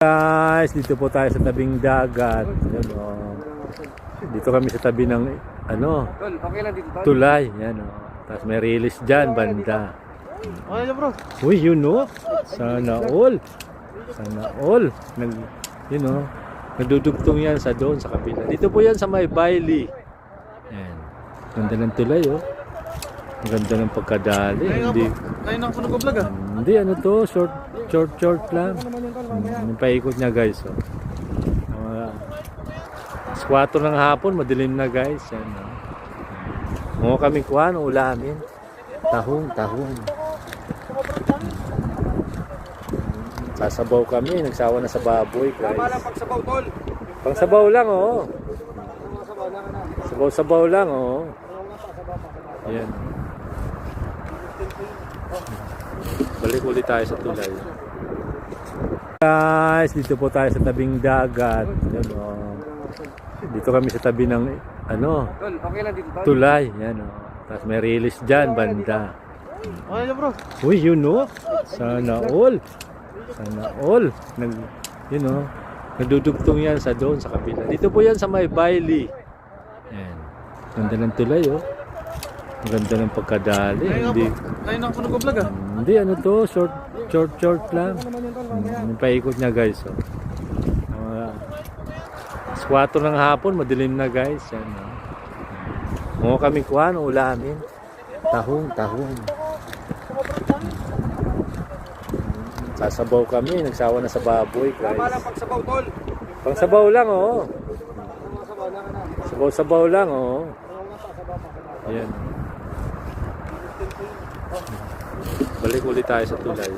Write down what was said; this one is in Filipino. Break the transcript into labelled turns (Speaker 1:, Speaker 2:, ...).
Speaker 1: Guys, dito po tayo sa tabing dagat. Yan, oh. Dito kami sa tabi ng
Speaker 2: Okay lang dito, tol.
Speaker 1: tulay. Yan, oh. Tapos may release dyan, banda.
Speaker 2: Okay lang, bro.
Speaker 1: Uy, yun, oh. Sana all. Sana all. Yun, oh. Nagdudugtong yan sa doon, sa kabila. Dito po yan sa may Bailey. Yan. Ganda ng tulay, oh. Ang ganda ng pagkadali. Hindi.
Speaker 2: Kayo na ako nag-vlog, ah.
Speaker 1: Hindi, ano to, short lang. Yung paikot niya, guys. Oh. Alas 4 ng hapon, madilim na, guys. Yan, oh. Mga kami kuhan, ulamin. Tahong. Sasabaw kami, nagsawa na sa baboy, guys.
Speaker 2: Tama lang pagsabaw, tol.
Speaker 1: Pangsabaw lang, oh. Sabaw lang, oh. Yan. Balik ulit tayo sa tulay. Guys, dito po tayo sa tabing dagat. Yan, oh. Dito kami sa tabi ng
Speaker 2: Tol, okay lang dito, tol.
Speaker 1: tulay. Yan, oh. Tapos may release dyan, banda.
Speaker 2: Okay lang, bro.
Speaker 1: Uy, yun, oh. Sana all. Yun, oh. Nagdudugtong yan sa doon, sa kabila. Dito po yan sa may Bailey. Yan. Ganda ng tulay, oh. Ang ganda ng pagkadali. Hindi.
Speaker 2: Kayo na ako nag-vlog, ah.
Speaker 1: Hindi, ano to, short lang. Yung paikot niya, guys. Oh. Alas 4 ng hapon, madilim na, guys. Yan, oh. Mga kami kuhan, ulamin. Tahong. Sasabaw kami, nagsawa na sa baboy, guys.
Speaker 2: Tama lang pagsabaw, tol.
Speaker 1: Pangsabaw lang, oh. Sabaw lang, oh. Ayan. Balik ulit tayo sa tulay.